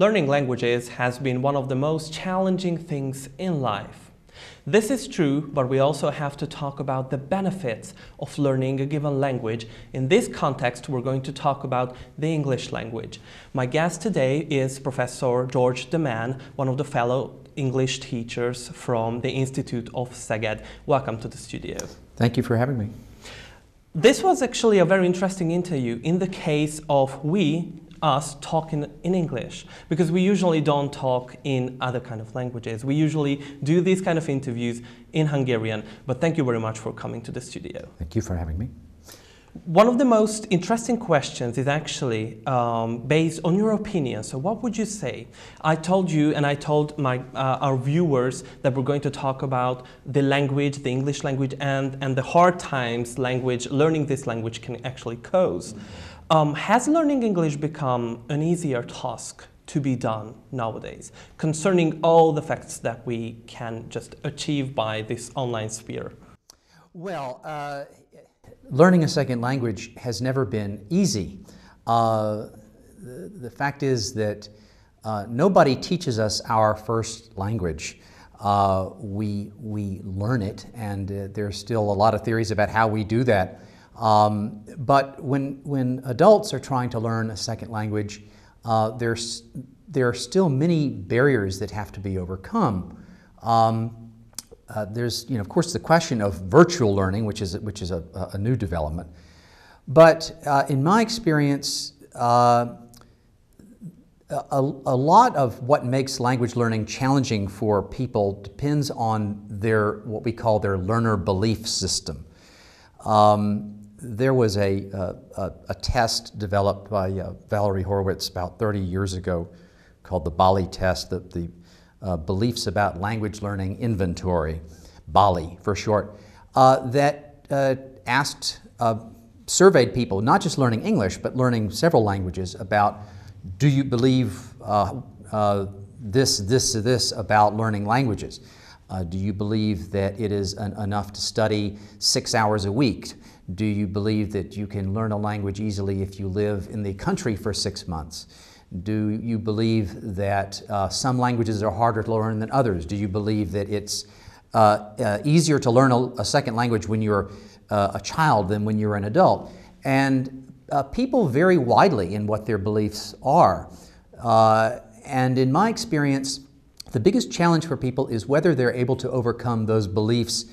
Learning languages has been one of the most challenging things in life. This is true, but we also have to talk about the benefits of learning a given language. In this context, we're going to talk about the English language. My guest today is Professor George Deman, one of the fellow English teachers from the Institute of Szeged. Welcome to the studio. Thank you for having me. This was actually a very interesting interview in the case of us talking in English, because we usually don't talk in other kind of languages. We usually do these kind of interviews in Hungarian, but thank you very much for coming to the studio. Thank you for having me. One of the most interesting questions is actually based on your opinion. So what would you say? I told you and I told our viewers that we're going to talk about the language, the English language, and the hard times learning this language can actually cause. Has learning English become an easier task to be done nowadays, concerning all the facts that we can just achieve by this online sphere? Well, learning a second language has never been easy. The fact is that nobody teaches us our first language. We learn it, and there's still a lot of theories about how we do that. But when adults are trying to learn a second language, there are still many barriers that have to be overcome. There's, of course, the question of virtual learning, which is a new development. But in my experience, a lot of what makes language learning challenging for people depends on what we call their learner belief system. There was a test developed by Valerie Horowitz about 30 years ago called the BALI test, the Beliefs About Language Learning Inventory, BALI for short, that surveyed people, not just learning English, but learning several languages, about do you believe this about learning languages? Do you believe that it is enough to study 6 hours a week? Do you believe that you can learn a language easily if you live in the country for 6 months? Do you believe that some languages are harder to learn than others? Do you believe that it's easier to learn a second language when you're a child than when you're an adult? And people vary widely in what their beliefs are. And in my experience, the biggest challenge for people is whether they're able to overcome those beliefs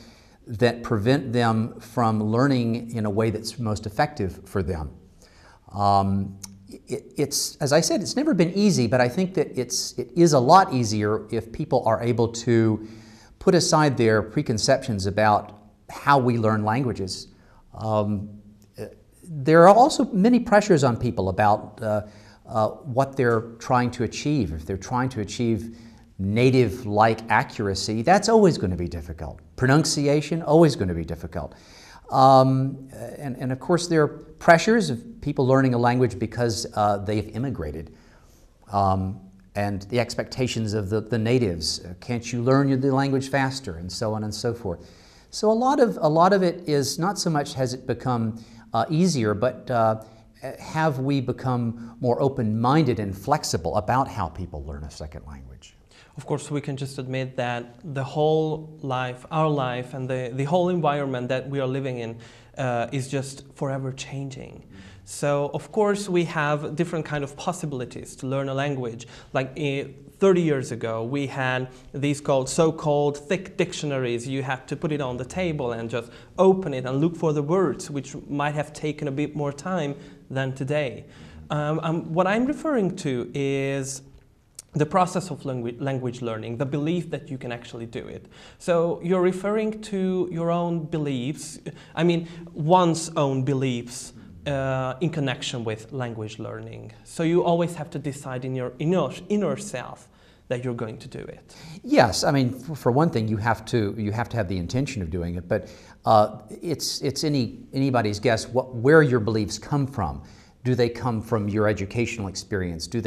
that prevent them from learning in a way that's most effective for them. As I said, it's never been easy, but I think that it is a lot easier if people are able to put aside their preconceptions about how we learn languages. There are also many pressures on people about what they're trying to achieve. If they're trying to achieve native-like accuracy, that's always going to be difficult. Pronunciation, always going to be difficult. And of course there are pressures of people learning a language because they've immigrated. And the expectations of the natives. Can't you learn the language faster? And so on and so forth. So a lot of it is not so much has it become easier, but have we become more open-minded and flexible about how people learn a second language? Of course, we can just admit that the whole life, our life, and the whole environment that we are living in is just forever changing. So, of course, we have different kind of possibilities to learn a language. Like 30 years ago, we had these so-called thick dictionaries. You had to put it on the table and just open it and look for the words, which might have taken a bit more time than today. What I'm referring to is the process of language learning, the belief that you can actually do it. So you're referring to your own beliefs, one's own beliefs in connection with language learning. So you always have to decide in your inner self that you're going to do it. Yes, for one thing, you have to have the intention of doing it, but it's anybody's guess where your beliefs come from. Do they come from your educational experience? Do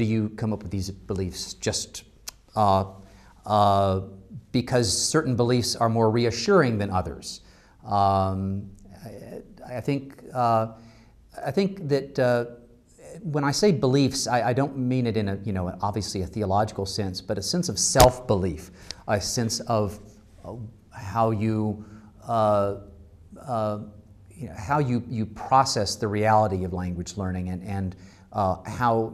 you come up with these beliefs just because certain beliefs are more reassuring than others? I think that when I say beliefs, I don't mean it in a, obviously a theological sense, but a sense of self-belief, a sense of how you process the reality of language learning, and how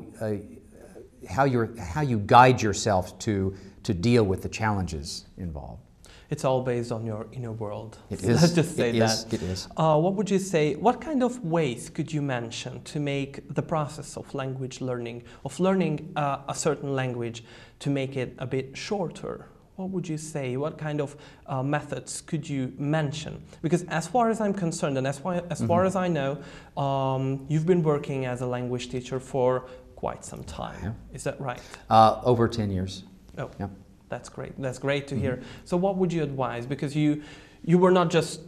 you guide yourself to deal with the challenges involved. It's all based on your inner world. It is. Let's just say that. It is. What would you say, what kind of ways could you mention to make the process of language learning, of learning a certain language, to make it a bit shorter? What would you say? What kind of methods could you mention? Because as far as I'm concerned, and as far as I know, you've been working as a language teacher for quite some time. Yeah. Is that right? Over 10 years. Oh. Yeah. That's great. That's great to hear. So what would you advise? Because you were not just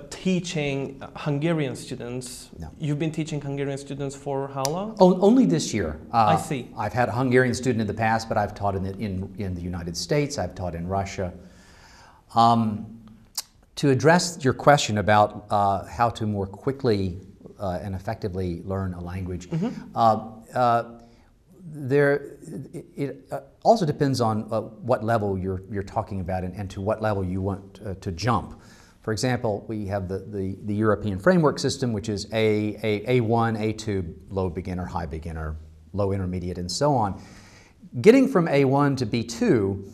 teaching Hungarian students. No. You've been teaching Hungarian students for how long? Only this year. I see. I've had a Hungarian student in the past, but I've taught in the United States. I've taught in Russia. To address your question about how to more quickly and effectively learn a language, it also depends on what level you're talking about, and to what level you want to jump. For example, we have the European framework system, which is A1, A2, low beginner, high beginner, low intermediate, and so on. Getting from A1 to B2,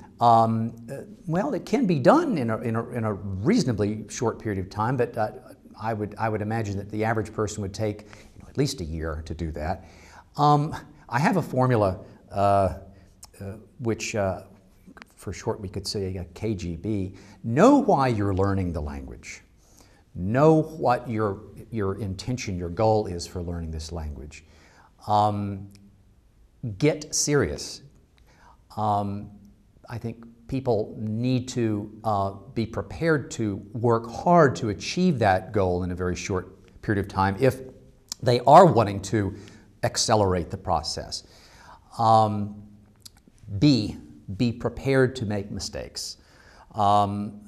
well, it can be done in a reasonably short period of time, but I would imagine that the average person would take at least a year to do that. I have a formula which, for short, we could say a KGB. Know why you're learning the language. Know what your intention, your goal is for learning this language. Get serious. I think people need to be prepared to work hard to achieve that goal in a very short period of time if they are wanting to accelerate the process. Be prepared to make mistakes. One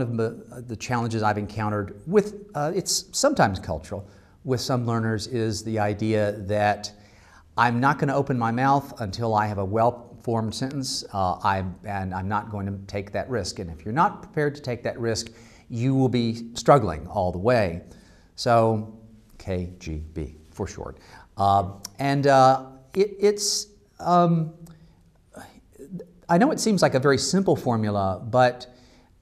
of the challenges I've encountered with, it's sometimes cultural, with some learners is the idea that I'm not going to open my mouth until I have a well-formed sentence, and I'm not going to take that risk. And if you're not prepared to take that risk, you will be struggling all the way. So, KGB for short. I know it seems like a very simple formula, but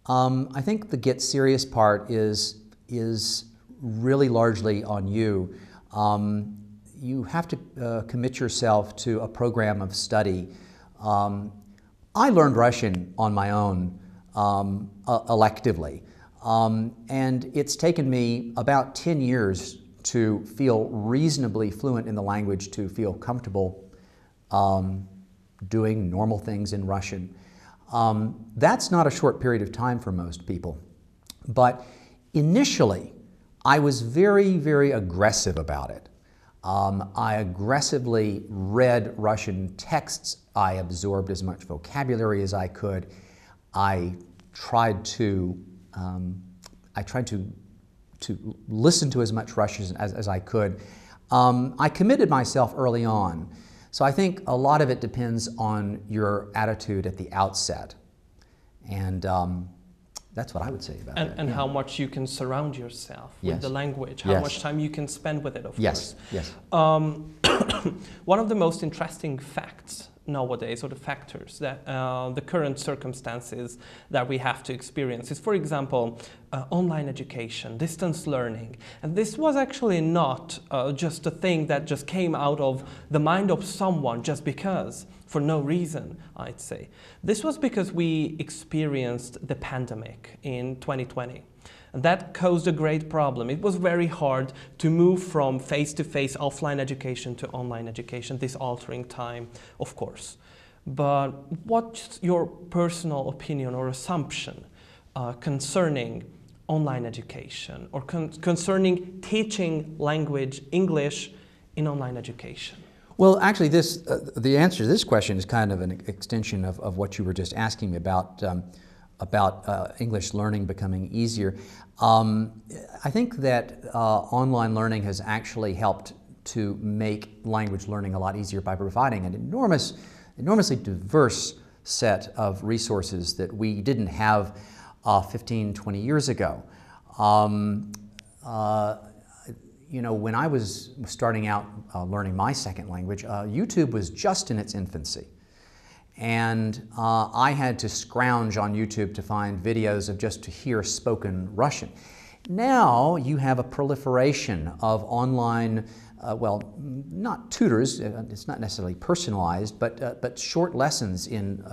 I think the get serious part is really largely on you. You have to commit yourself to a program of study. I learned Russian on my own electively, and it's taken me about 10 years to feel reasonably fluent in the language, to feel comfortable doing normal things in Russian. That's not a short period of time for most people. But initially, I was very, very aggressive about it. I aggressively read Russian texts. I absorbed as much vocabulary as I could. I tried to listen to as much Russian as I could. I committed myself early on. So I think a lot of it depends on your attitude at the outset. And that's what I would say about it. And how much you can surround yourself with the language, how much time you can spend with it, of course. Yes. One of the most interesting facts nowadays, or the factors that the current circumstances that we have to experience is, for example, online education, distance learning. And this was actually not just a thing that just came out of the mind of someone just because, for no reason, I'd say. This was because we experienced the pandemic in 2020. And that caused a great problem. It was very hard to move from face-to-face offline education to online education, this altering time, of course. But what's your personal opinion or assumption concerning online education, or concerning teaching language, English, in online education? Well, actually, the answer to this question is kind of an extension of what you were just asking me about English learning becoming easier. I think that online learning has actually helped to make language learning a lot easier by providing an enormously diverse set of resources that we didn't have 15, 20 years ago. You know, when I was starting out learning my second language, YouTube was just in its infancy. And I had to scrounge on YouTube to find videos of just to hear spoken Russian. Now you have a proliferation of online, well, not tutors, it's not necessarily personalized, but short lessons in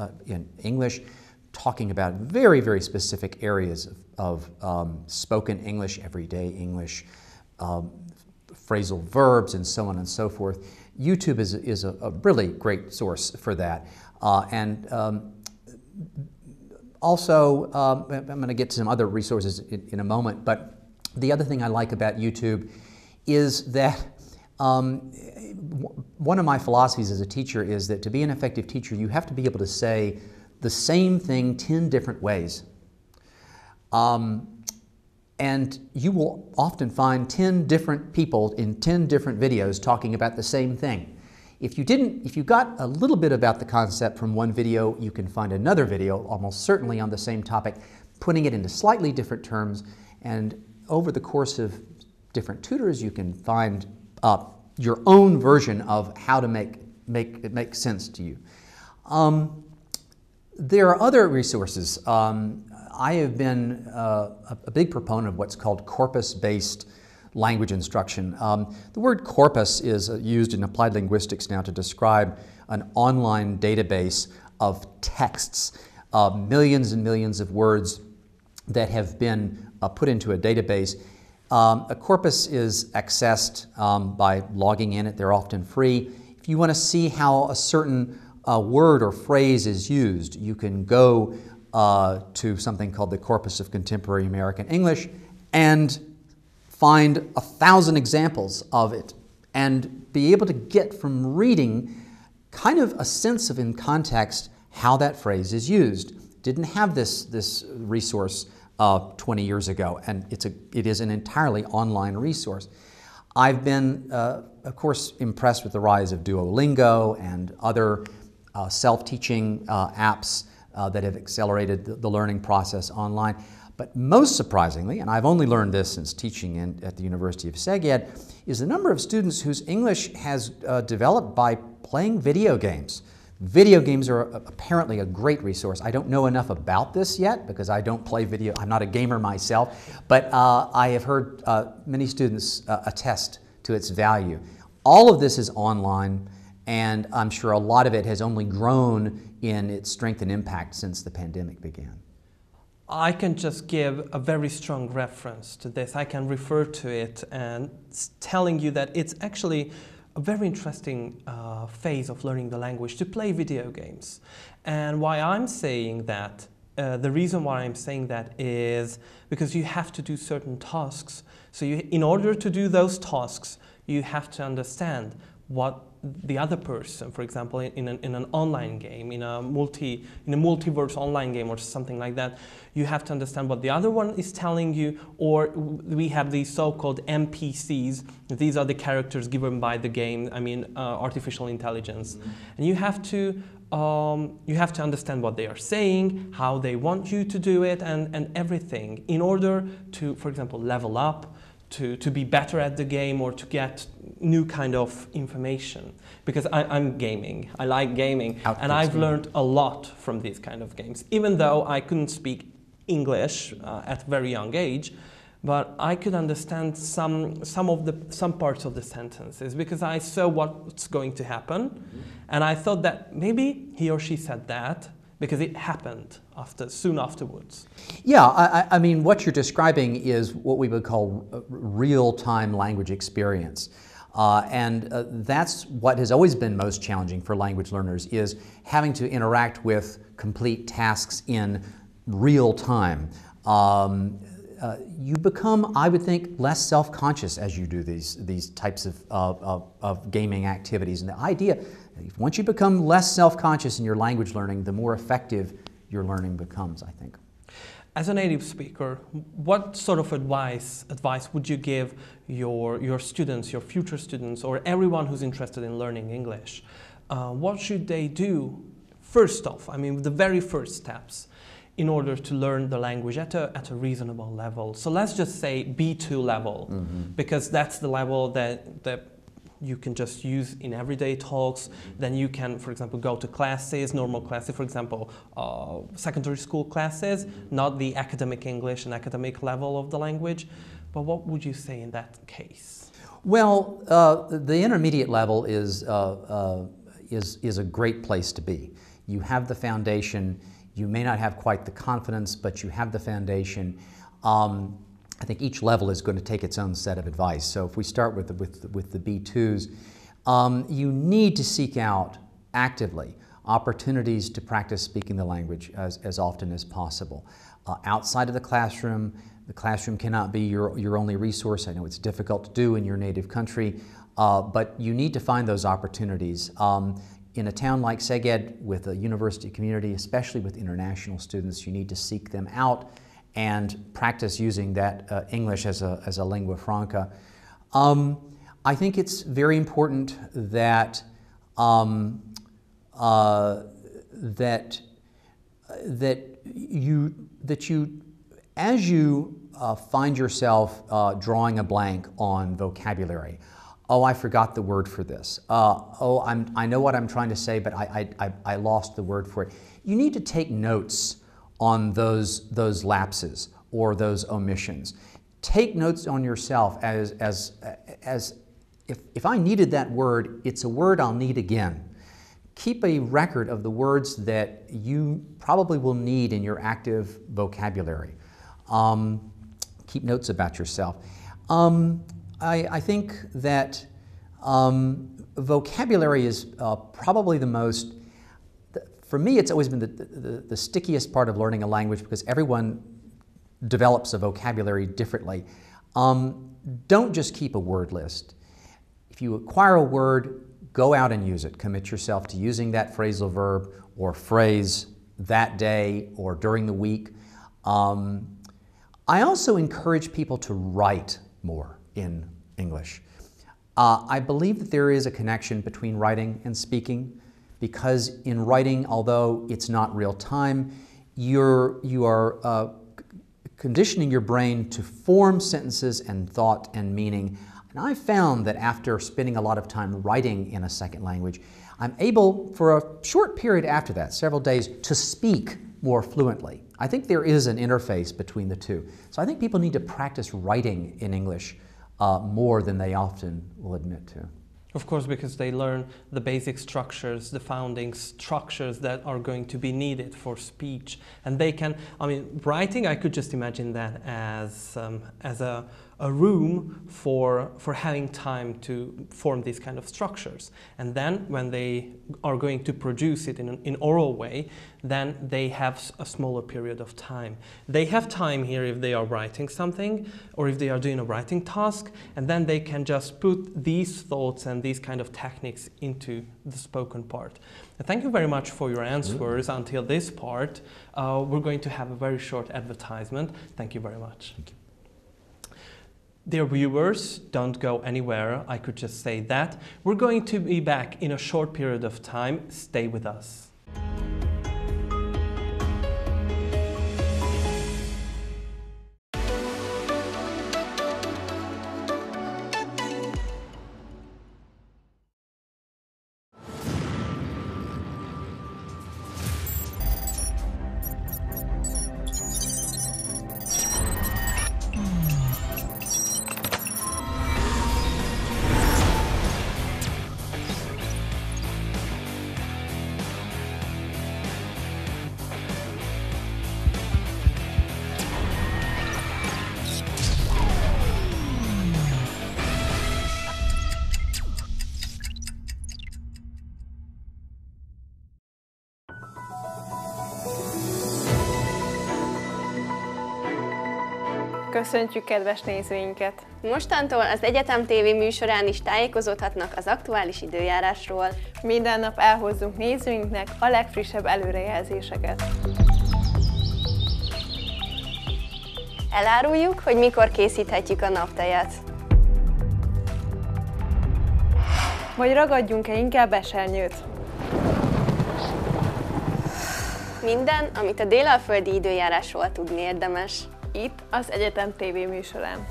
English, talking about very, very specific areas of spoken English, everyday English, phrasal verbs, and so on and so forth. YouTube is a really great source for that. Also, I'm going to get to some other resources in a moment, but the other thing I like about YouTube is that one of my philosophies as a teacher is that to be an effective teacher, you have to be able to say the same thing 10 different ways. And you will often find 10 different people in 10 different videos talking about the same thing. If you got a little bit about the concept from one video, you can find another video, almost certainly on the same topic, putting it into slightly different terms, and over the course of different tutors, you can find your own version of how to make it make sense to you. There are other resources. I have been a big proponent of what's called corpus-based language instruction. The word corpus is used in applied linguistics now to describe an online database of texts, millions and millions of words that have been put into a database. A corpus is accessed by logging in it. They're often free. If you want to see how a certain word or phrase is used, you can go to something called the Corpus of Contemporary American English and find 1,000 examples of it and be able to get from reading kind of a sense of, in context, how that phrase is used. Didn't have this resource 20 years ago, and it is an entirely online resource. I've been, of course, impressed with the rise of Duolingo and other self-teaching apps that have accelerated the learning process online. But most surprisingly, and I've only learned this since teaching at the University of Szeged, is the number of students whose English has developed by playing video games. Video games are apparently a great resource. I don't know enough about this yet because I don't play video. I'm not a gamer myself, but I have heard many students attest to its value. All of this is online, and I'm sure a lot of it has only grown in its strength and impact since the pandemic began. I can just give a very strong reference to this. I can refer to it and telling you that it's actually a very interesting phase of learning the language to play video games. And why I'm saying that, the reason why I'm saying that is because you have to do certain tasks. So in order to do those tasks, you have to understand what the other person, for example, in an online game, in a multiverse online game or something like that, you have to understand what the other one is telling you, or we have these so-called NPCs. These are the characters given by the game, artificial intelligence. Mm-hmm. And you have to understand what they are saying, how they want you to do it, and everything in order to, for example, level up, to be better at the game or to get new kind of information. Because I'm gaming, I like gaming, and I've learned a lot from these kind of games. Even though I couldn't speak English at a very young age, but I could understand some parts of the sentences because I saw what's going to happen, and I thought that maybe he or she said that because it happened soon afterwards. Yeah, I mean, what you're describing is what we would call real-time language experience. That's what has always been most challenging for language learners, is having to interact with complete tasks in real time. You become, I would think, less self-conscious as you do these types of gaming activities. And the idea, once you become less self-conscious in your language learning, the more effective your learning becomes, I think. As a native speaker, what sort of advice would you give your students, your future students, or everyone who's interested in learning English? What should they do first off, I mean the very first steps, in order to learn the language at a reasonable level? So let's just say B2 level, because that's the level that you can just use in everyday talks. Then you can, for example, go to classes, normal classes, for example, secondary school classes, not the academic English and academic level of the language. But what would you say in that case? Well, the intermediate level is a great place to be. You have the foundation. You may not have quite the confidence, but you have the foundation. I think each level is going to take its own set of advice. So if we start with the B2s, you need to seek out actively opportunities to practice speaking the language as often as possible. Outside of the classroom cannot be your only resource. I know it's difficult to do in your native country, but you need to find those opportunities. In a town like Szeged, with a university community, especially with international students, you need to seek them out and practice using that English as a lingua franca. I think it's very important that as you find yourself drawing a blank on vocabulary. Oh, I forgot the word for this. I know what I'm trying to say, but I lost the word for it. You need to take notes on those lapses or those omissions. Take notes on yourself as if I needed that word, it's a word I'll need again. Keep a record of the words that you probably will need in your active vocabulary. Keep notes about yourself. I think that vocabulary is probably the most, for me it's always been the stickiest part of learning a language, because everyone develops a vocabulary differently. Don't just keep a word list. If you acquire a word, go out and use it. Commit yourself to using that phrasal verb or phrase that day or during the week. I also encourage people to write more in English. I believe that there is a connection between writing and speaking, because in writing, although it's not real time, you are conditioning your brain to form sentences and thought and meaning. And I found that after spending a lot of time writing in a second language, I'm able, for a short period after that, several days, to speak more fluently. I think there is an interface between the two. So I think people need to practice writing in English more than they often will admit to. Of course, because they learn the basic structures, the founding structures that are going to be needed for speech. And they can, I mean, writing, I could just imagine that as a room for having time to form these kind of structures. And then when they are going to produce it in an oral way, then they have a smaller period of time. They have time here if they are writing something or if they are doing a writing task, and then they can just put these thoughts and these kind of techniques into the spoken part. And thank you very much for your answers until this part. We're going to have a very short advertisement. Thank you very much. Thank you. Dear viewers, don't go anywhere. I could just say that. We're going to be back in a short period of time. Stay with us. Köszöntjük kedves nézőinket! Mostantól az Egyetem TV műsorán is tájékozódhatnak az aktuális időjárásról. Minden nap elhozzunk nézőinknek a legfrissebb előrejelzéseket. Eláruljuk, hogy mikor készíthetjük a naptejet. Vagy ragadjunk-e inkább esernyőt? Minden, amit a délalföldi időjárásról tudni érdemes. Itt az Egyetem TV műsorán.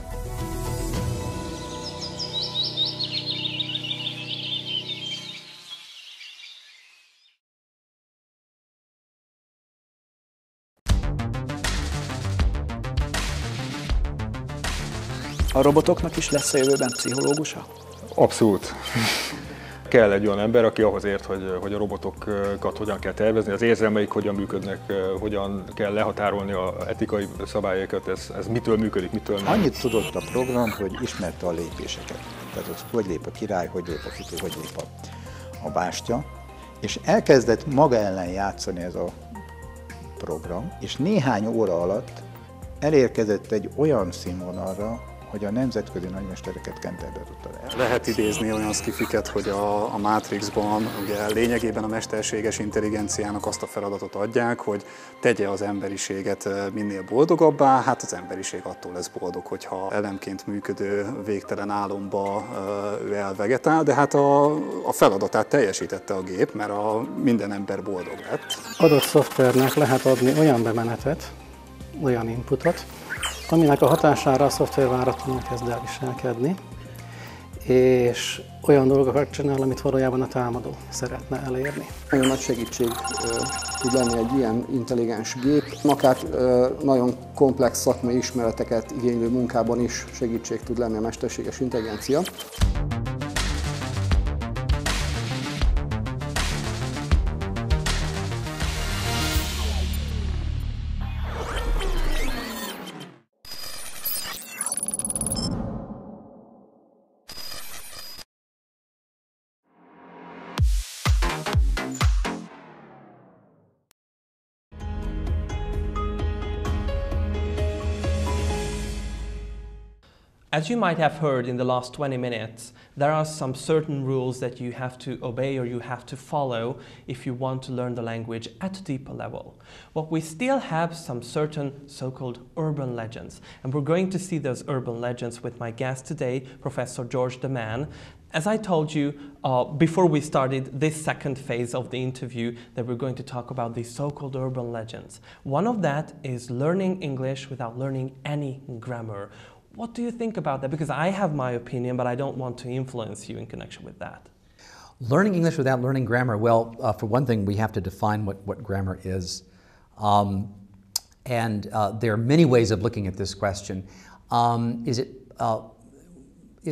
A robotoknak is lesz a jövőben pszichológusa? Abszolút. Kell egy olyan ember, aki ahhoz ért, hogy a robotokat hogyan kell tervezni, az érzelmeik hogyan működnek, hogyan kell lehatárolni az etikai szabályokat, ez mitől működik, mitől nem. Annyit tudott a program, hogy ismerte a lépéseket. Tehát az, hogy lép a király, hogy lép a fiú, hogy lép a bástya. És elkezdett maga ellen játszani ez a program, és néhány óra alatt elérkezett egy olyan színvonalra, hogy a nemzetközi nagymestereket kenterbe tudta le. Lehet idézni olyan szkifiket, hogy a Matrixban ugye lényegében a mesterséges intelligenciának azt a feladatot adják, hogy tegye az emberiséget minél boldogabbá, hát az emberiség attól lesz boldog, hogyha elemként működő végtelen álomba ő elvegetál, de hát a feladatát teljesítette a gép, mert minden ember boldog lett. Adott szoftvernek lehet adni olyan bemenetet, olyan inputot, aminek a hatására a szoftver váratlanul kezd el viselkedni, és olyan dolgokat csinál, amit valójában a támadó szeretne elérni. Nagyon nagy segítség tud lenni egy ilyen intelligens gép, akár nagyon komplex szakmai ismereteket igénylő munkában is segítség tud lenni a mesterséges intelligencia. As you might have heard in the last 20 minutes, there are some certain rules that you have to obey or you have to follow if you want to learn the language at a deeper level. But we still have some certain so-called urban legends, and we're going to see those urban legends with my guest today, Professor George the Man. As I told you before we started this second phase of the interview, that we're going to talk about these so-called urban legends. One of that is learning English without learning any grammar. What do you think about that? Because I have my opinion, but I don't want to influence you in connection with that. Learning English without learning grammar, well, for one thing, we have to define what grammar is. There are many ways of looking at this question. Is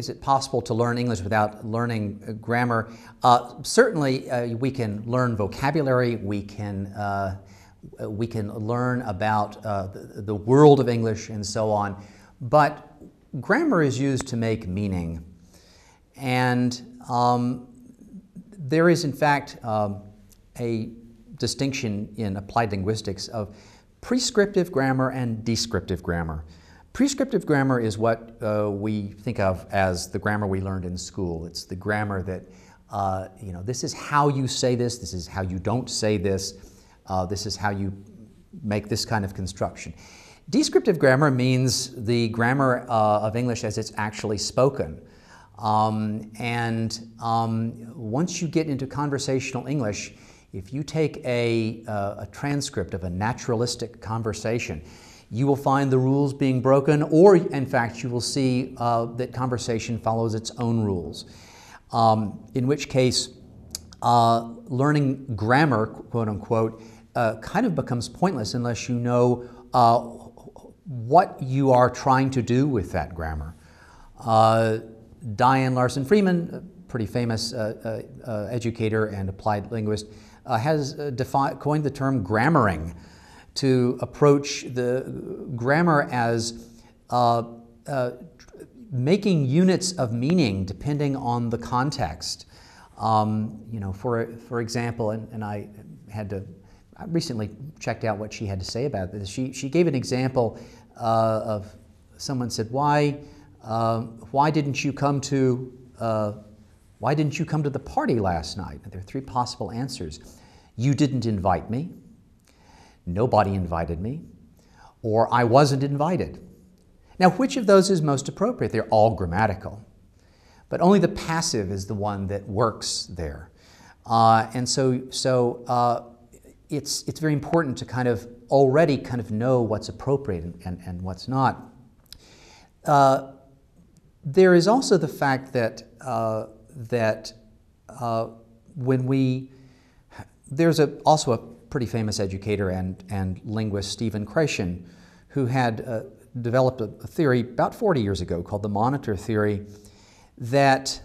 it possible to learn English without learning grammar? Certainly, we can learn vocabulary, we can learn about the world of English and so on, but grammar is used to make meaning. And there is, in fact, a distinction in applied linguistics of prescriptive grammar and descriptive grammar. Prescriptive grammar is what we think of as the grammar we learned in school. It's the grammar that, this is how you say this is how you don't say this is how you make this kind of construction. Descriptive grammar means the grammar of English as it's actually spoken. Once you get into conversational English, if you take a transcript of a naturalistic conversation, you will find the rules being broken, or in fact you will see that conversation follows its own rules. In which case, learning grammar, quote unquote, kind of becomes pointless unless you know what you are trying to do with that grammar. Diane Larson Freeman, a pretty famous educator and applied linguist, has coined the term grammaring to approach the grammar as making units of meaning depending on the context. For example, and I recently checked out what she had to say about this. She gave an example of someone said, why didn't you come to the party last night? There are three possible answers. You didn't invite me, nobody invited me, or I wasn't invited. Now, which of those is most appropriate? They're all grammatical, but only the passive is the one that works there. And so it's very important to already know what's appropriate and what's not. There is also the fact that there's also a pretty famous educator and linguist, Stephen Krashen, who had developed a theory about 40 years ago called the monitor theory, that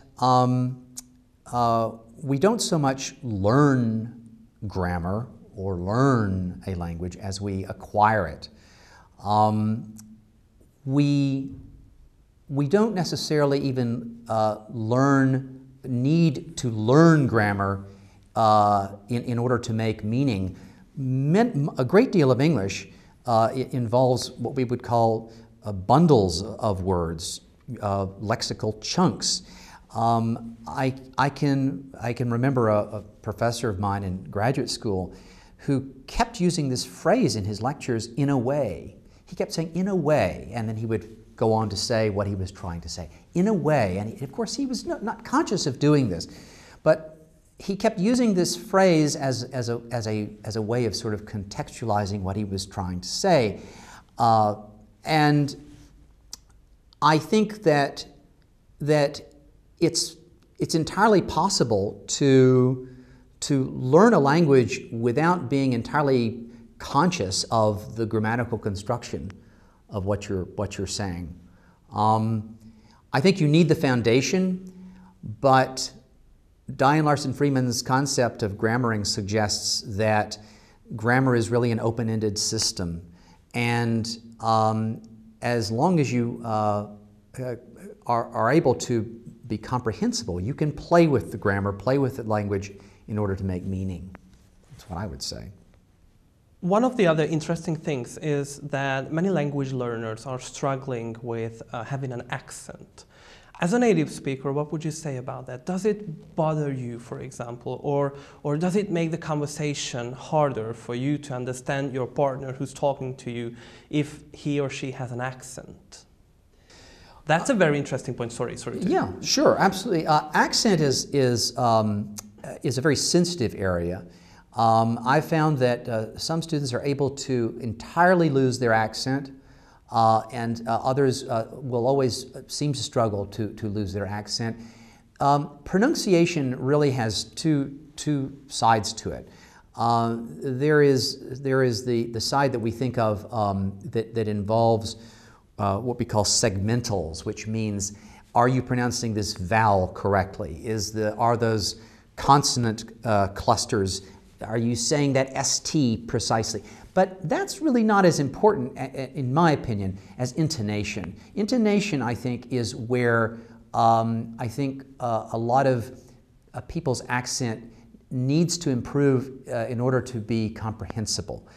we don't so much learn grammar or learn a language as we acquire it. We don't necessarily even need to learn grammar in order to make meaning. A great deal of English involves what we would call bundles of words, lexical chunks. I can remember a professor of mine in graduate school who kept using this phrase in his lectures, in a way. He kept saying, in a way, and then he would go on to say what he was trying to say, in a way. And of course, he was not conscious of doing this, but he kept using this phrase as a way of sort of contextualizing what he was trying to say. And I think that it's entirely possible to learn a language without being entirely conscious of the grammatical construction of what you're saying. I think you need the foundation, but Diane Larson Freeman's concept of grammaring suggests that grammar is really an open-ended system, and as long as you are able to be comprehensible, you can play with the grammar, play with the language in order to make meaning. That's what I would say. One of the other interesting things is that many language learners are struggling with having an accent. As a native speaker, what would you say about that? Does it bother you, for example, or does it make the conversation harder for you to understand your partner who's talking to you if he or she has an accent? That's a very interesting point. Sorry. Yeah, sure, absolutely. Accent is a very sensitive area. I found that some students are able to entirely lose their accent, and others will always seem to struggle to lose their accent. Pronunciation really has two sides to it. There is the side that we think of that involves what we call segmentals, which means, are you pronouncing this vowel correctly? Are those consonant clusters, are you saying that ST precisely? But that's really not as important, in my opinion, as intonation. Intonation, I think, is where I think a lot of people's accent needs to improve in order to be comprehensible.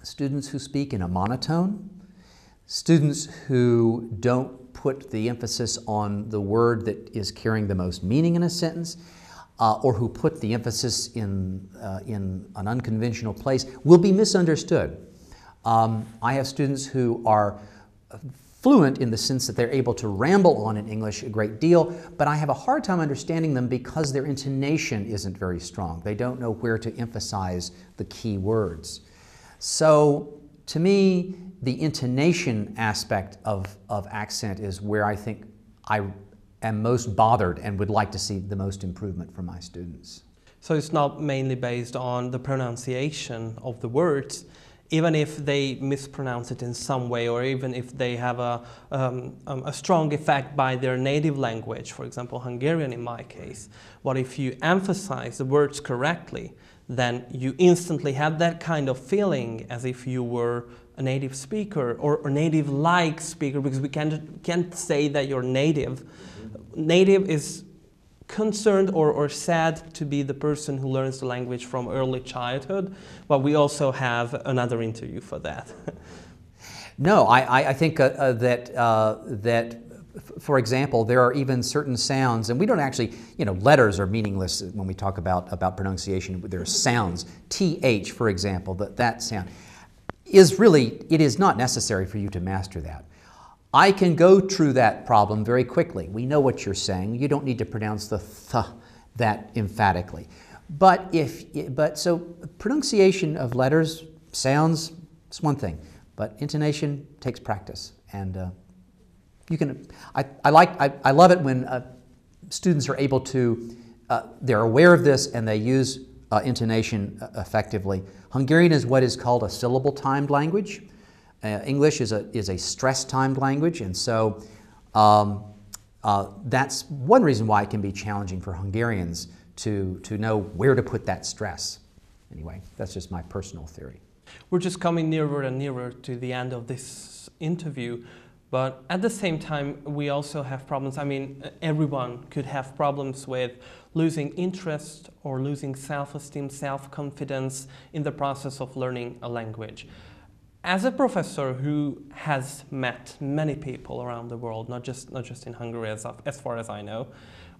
Students who speak in a monotone, students who don't put the emphasis on the word that is carrying the most meaning in a sentence, or who put the emphasis in an unconventional place, will be misunderstood. I have students who are fluent in the sense that they're able to ramble on in English a great deal, but I have a hard time understanding them because their intonation isn't very strong. They don't know where to emphasize the key words. So, to me, the intonation aspect of accent is where I think I am most bothered and would like to see the most improvement from my students. So it's not mainly based on the pronunciation of the words, even if they mispronounce it in some way, or even if they have a strong effect by their native language, for example, Hungarian in my case. What if you emphasize the words correctly, then you instantly have that kind of feeling as if you were a native speaker or native-like speaker, because we can't say that you're native. Native is concerned or sad to be the person who learns the language from early childhood, but we also have another interview for that. No, I think that for example, there are even certain sounds, and we don't actually, letters are meaningless when we talk about pronunciation. There are sounds, TH, for example, that sound. is really, it is not necessary for you to master that. I can go through that problem very quickly. We know what you're saying. You don't need to pronounce the th that emphatically. So pronunciation of letters, sounds, it's one thing, but intonation takes practice. And I love it when students are able to, they're aware of this and they use intonation effectively. Hungarian is what is called a syllable-timed language. English is a stress-timed language, and so that's one reason why it can be challenging for Hungarians to know where to put that stress. Anyway, that's just my personal theory. We're just coming nearer and nearer to the end of this interview, but at the same time, we also have problems. I mean, everyone could have problems with losing interest or losing self-esteem, self-confidence in the process of learning a language. As a professor who has met many people around the world, not just in Hungary as far as I know,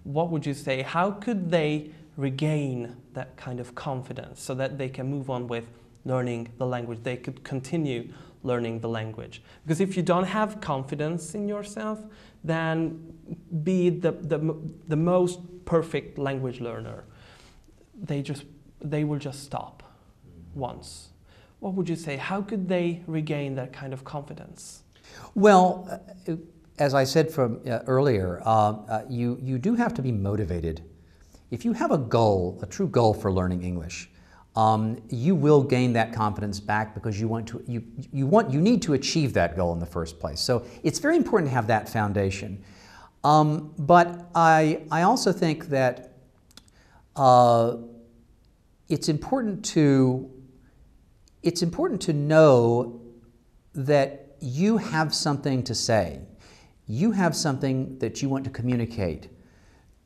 what would you say, how could they regain that kind of confidence so that they can move on with learning the language, they could continue learning the language? Because if you don't have confidence in yourself, then be the most perfect language learner, they will just stop once. What would you say? How could they regain that kind of confidence? Well, as I said from earlier, you do have to be motivated. If you have a goal, a true goal for learning English, you will gain that confidence back because you need to achieve that goal in the first place. So it's very important to have that foundation. But I also think that it's important to know that you have something to say. You have something that you want to communicate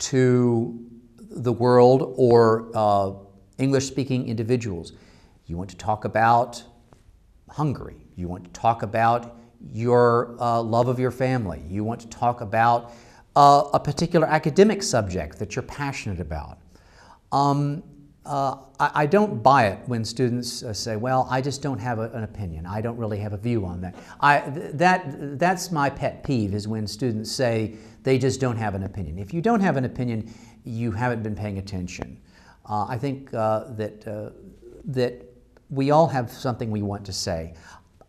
to the world or English-speaking individuals. You want to talk about Hungary. You want to talk about your love of your family. You want to talk about a particular academic subject that you're passionate about. I don't buy it when students say, well, I just don't have an opinion. I don't really have a view on that. That's my pet peeve, is when students say they just don't have an opinion. If you don't have an opinion, you haven't been paying attention. I think that we all have something we want to say.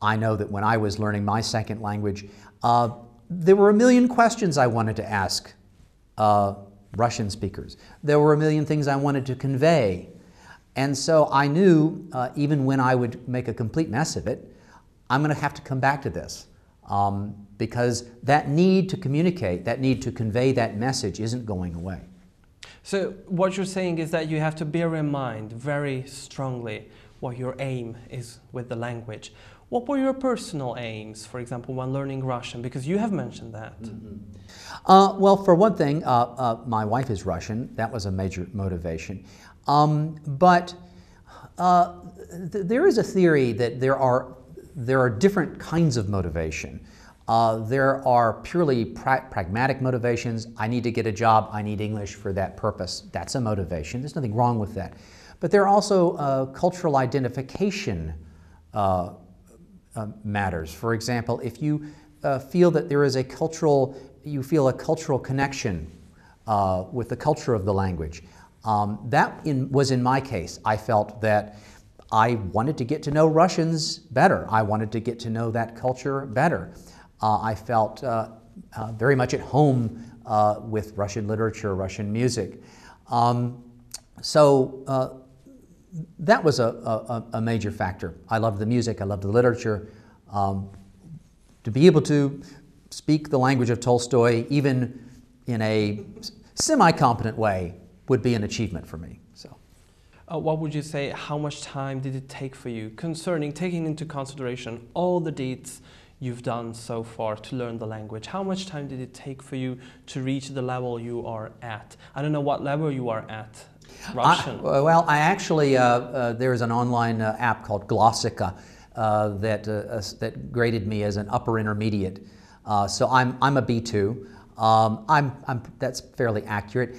I know that when I was learning my second language, there were a million questions I wanted to ask Russian speakers. There were a million things I wanted to convey. And so I knew, even when I would make a complete mess of it, I'm going to have to come back to this. Because that need to communicate, that need to convey that message isn't going away. So what you're saying is that you have to bear in mind very strongly what your aim is with the language. What were your personal aims, for example, when learning Russian? Because you have mentioned that. Mm-hmm. Well, for one thing, my wife is Russian. That was a major motivation. But there is a theory that there are different kinds of motivation. There are purely pragmatic motivations. I need to get a job. I need English for that purpose. That's a motivation. There's nothing wrong with that. But there are also cultural identification matters. For example, if you feel that there is you feel a cultural connection with the culture of the language. Was in my case. I felt that I wanted to get to know Russians better. I wanted to get to know that culture better. I felt very much at home with Russian literature, Russian music. So that was a major factor. I loved the music, I loved the literature. To be able to speak the language of Tolstoy, even in a semi-competent way, would be an achievement for me. So, what would you say, how much time did it take for you, taking into consideration all the deeds you've done so far to learn the language? How much time did it take for you to reach the level you are at? I don't know what level you are at. Russian. I actually, there's an online app called Glossica that graded me as an upper intermediate. So I'm a B2. That's fairly accurate.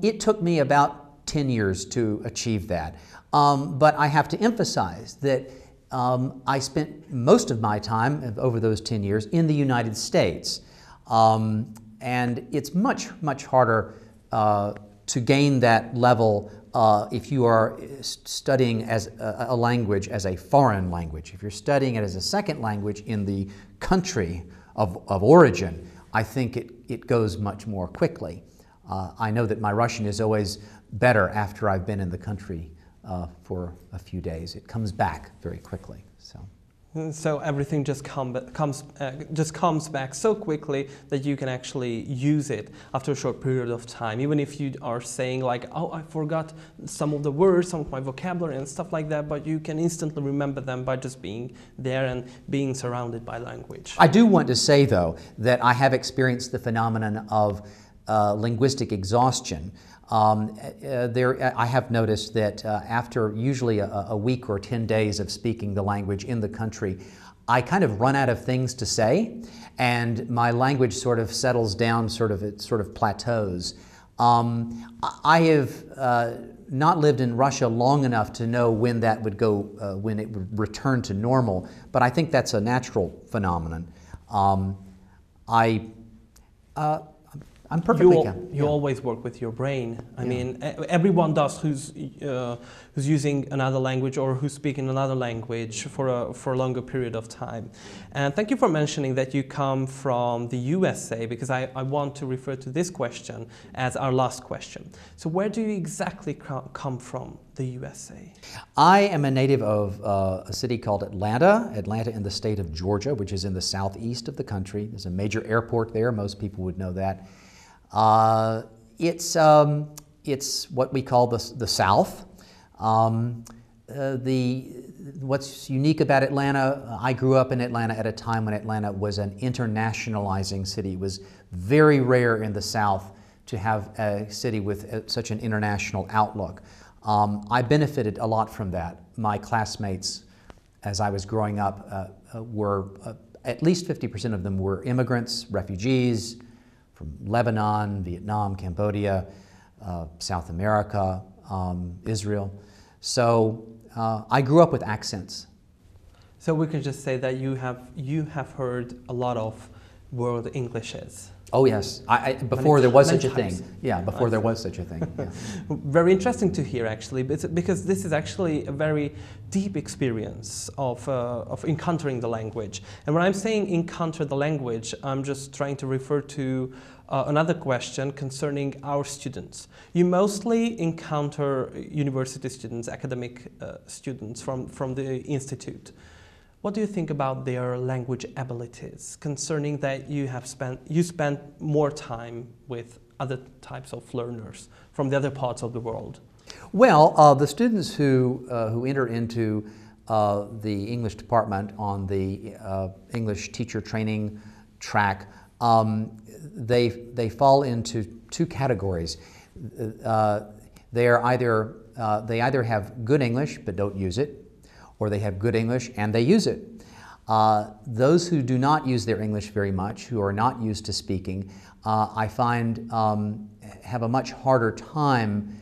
It took me about 10 years to achieve that. But I have to emphasize that I spent most of my time over those 10 years in the United States. And it's much, much harder to gain that level if you are studying as a language as a foreign language. If you're studying it as a second language in the country of origin, I think it goes much more quickly. I know that my Russian is always better after I've been in the country for a few days. It comes back very quickly. So everything just comes back so quickly that you can actually use it after a short period of time. Even if you are saying like, oh, I forgot some of the words, some of my vocabulary and stuff like that, but you can instantly remember them by just being there and being surrounded by language. I do want to say, though, that I have experienced the phenomenon of linguistic exhaustion. I have noticed that after usually a week or 10 days of speaking the language in the country, I kind of run out of things to say, and my language sort of settles down, it sort of plateaus. I have not lived in Russia long enough to know when that would go, when it would return to normal, but I think that's a natural phenomenon. I'm perfectly You always work with your brain. I mean, everyone does who's using another language or who's speaking another language for a longer period of time. And thank you for mentioning that you come from the USA, because I want to refer to this question as our last question. So where do you exactly come from, the USA? I am a native of a city called Atlanta in the state of Georgia, which is in the southeast of the country. There's a major airport there. Most people would know that. It's what we call the South. What's unique about Atlanta, I grew up in Atlanta at a time when Atlanta was an internationalizing city. It was very rare in the South to have a city with such an international outlook. I benefited a lot from that. My classmates, as I was growing up, were at least 50% of them were immigrants, refugees, from Lebanon, Vietnam, Cambodia, South America, Israel. So I grew up with accents. So we can just say that you have heard a lot of world Englishes. Oh yes, before there was such a thing. Yeah, before there was such a thing. Yeah. Very interesting to hear, actually, because this is actually a very deep experience of encountering the language. And when I'm saying encounter the language, I'm just trying to refer to another question concerning our students. You mostly encounter university students, academic students from the institute. What do you think about their language abilities, concerning that you spent more time with other types of learners from the other parts of the world? Well, the students who enter into the English department on the English teacher training track, they fall into two categories. They either have good English but don't use it, or they have good English and they use it. Those who do not use their English very much, who are not used to speaking, I find have a much harder time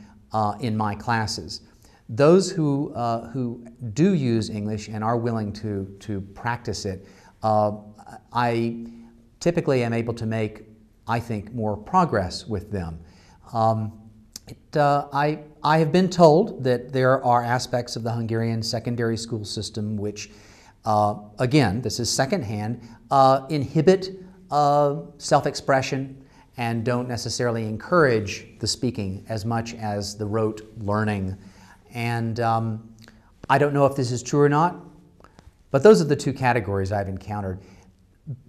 in my classes. Those who do use English and are willing to practice it, I typically am able to make, I think, more progress with them. I have been told that there are aspects of the Hungarian secondary school system which, again, this is secondhand, inhibit self-expression and don't necessarily encourage the speaking as much as the rote learning. And I don't know if this is true or not, but those are the two categories I've encountered.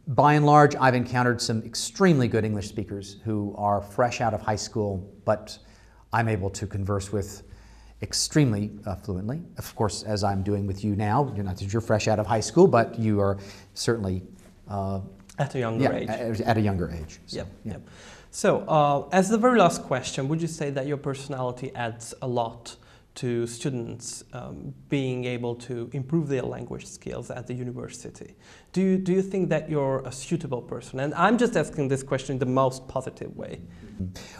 By and large, I've encountered some extremely good English speakers who are fresh out of high school, but I'm able to converse with extremely fluently. Of course, as I'm doing with you now, not that you're fresh out of high school, but you are certainly at a younger age. At a younger age. So, yep. Yep. So, as the very last question, would you say that your personality adds a lot to students being able to improve their language skills at the university? Do you think that you're a suitable person? And I'm just asking this question in the most positive way.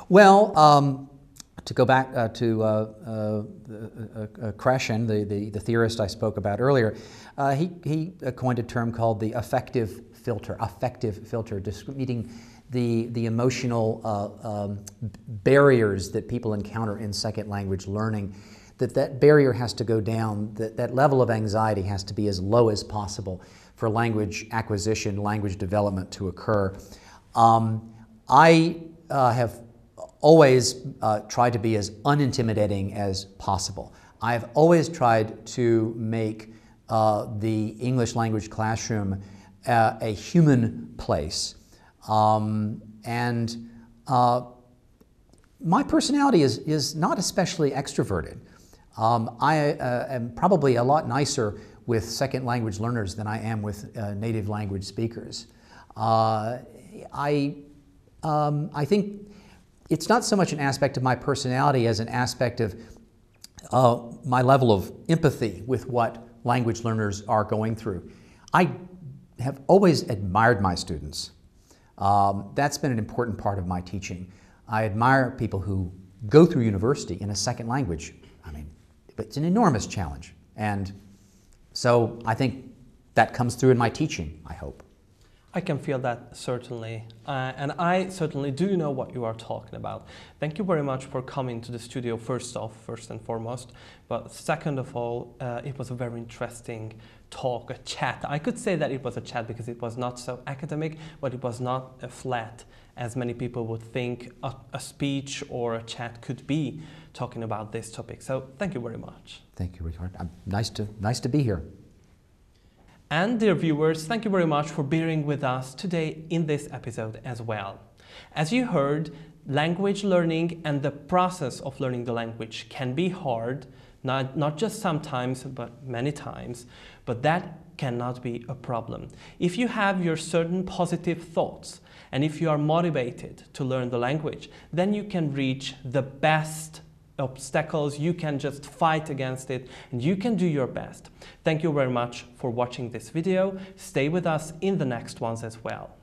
Well, To go back to Krashen, the theorist I spoke about earlier, he coined a term called the affective filter, meaning the emotional barriers that people encounter in second language learning, that barrier has to go down, that level of anxiety has to be as low as possible for language acquisition, language development to occur. I have always tried to be as unintimidating as possible. I have always tried to make the English language classroom a human place. My personality is not especially extroverted. I am probably a lot nicer with second language learners than I am with native language speakers. I think it's not so much an aspect of my personality as an aspect of my level of empathy with what language learners are going through. I have always admired my students. That's been an important part of my teaching. I admire people who go through university in a second language. I mean, it's an enormous challenge. And so I think that comes through in my teaching, I hope. I can feel that certainly, and I certainly do know what you are talking about. Thank you very much for coming to the studio first and foremost, but second of all, it was a very interesting talk, a chat. I could say that it was a chat because it was not so academic, but it was not a flat, as many people would think a speech or a chat could be talking about this topic. So thank you very much. Thank you, Richard. Nice to be here. And dear viewers, thank you very much for bearing with us today in this episode as well. As you heard, language learning and the process of learning the language can be hard, not just sometimes, but many times, but that cannot be a problem. If you have your certain positive thoughts, and if you are motivated to learn the language, then you can reach the best obstacles, you can just fight against it, and you can do your best. Thank you very much for watching this video. Stay with us in the next ones as well.